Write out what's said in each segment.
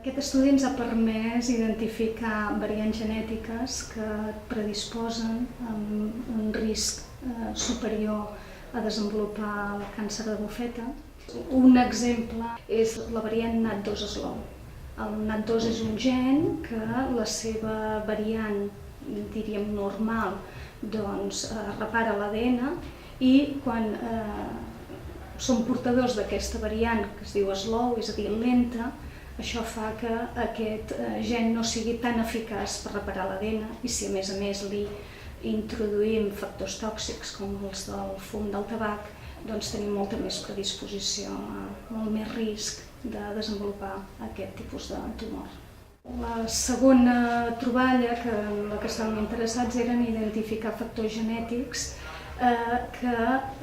Aquest estudi ens ha permès identificar variants genètiques que predisposen amb un risc superior a desenvolupar el càncer de bufeta. Un exemple és la variant NAT2 slow. El NAT2 és un gen que la seva variant, diríem normal, doncs repara l'ADN i quan són portadors d'aquesta variant que es diu slow, és a dir, lenta, això fa que aquest gen no sigui tan eficaç per reparar l'ADN i si a més li introduïm factors tòxics com els del fum del tabac, doncs tenim molta més predisposició, molt més risc de desenvolupar aquest tipus de tumor. La segona troballa en la que estàvem interessats era en identificar factors genètics que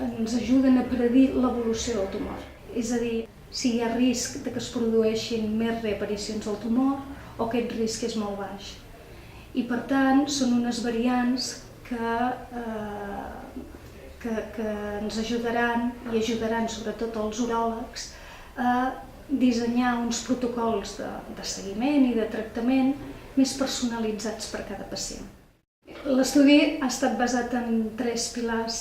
ens ajuden a predir l'evolució del tumor. És a dir, si hi ha risc que es produeixin més reaparicions del tumor o aquest risc és molt baix. I per tant, són unes variants que ens ajudaran i ajudaran sobretot els uròlegs a dissenyar uns protocols de seguiment i de tractament més personalitzats per a cada pacient. L'estudi ha estat basat en 3 pilars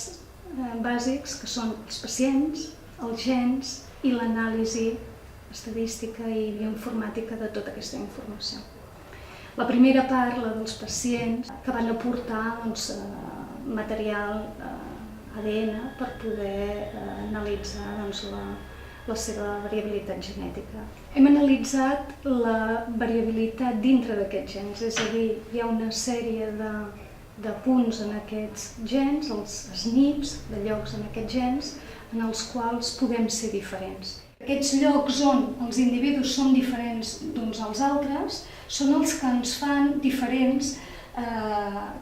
bàsics, que són els pacients, els gens i l'anàlisi estadística i bioinformàtica de tota aquesta informació. La primera part, la dels pacients, que van aportar material ADN per poder analitzar la seva variabilitat genètica. Hem analitzat la variabilitat dintre d'aquests gens, és a dir, hi ha una sèrie de punts en aquests gens, els SNPs, de llocs en aquests gens, en els quals podem ser diferents. Aquests llocs on els individus són diferents d'uns als altres són els que ens fan diferents,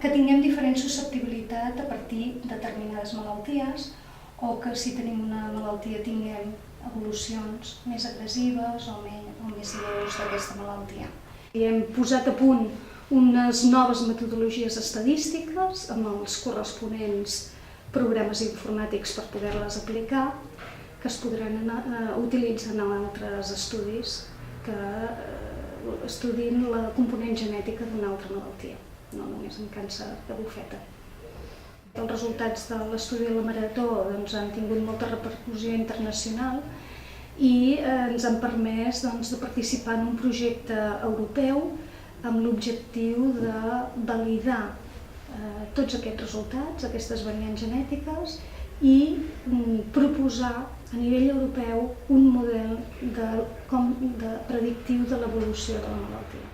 que tinguem diferent susceptibilitat a partir de determinades malalties o que si tenim una malaltia tinguem evolucions més agressives o més lleus d'aquesta malaltia. Hem posat a punt unes noves metodologies estadístiques amb els corresponents programes informàtics per poder-les aplicar, que es podran utilitzar en altres estudis que estudien la component genètica d'una altra malaltia, no només en càncer de bufeta. Els resultats de l'estudi de la Marató han tingut molta repercussió internacional i ens han permès de participar en un projecte europeu amb l'objectiu de validar tots aquests resultats, aquestes variants genètiques i proposar a nivell europeu un model predictiu de l'evolució de la malaltia.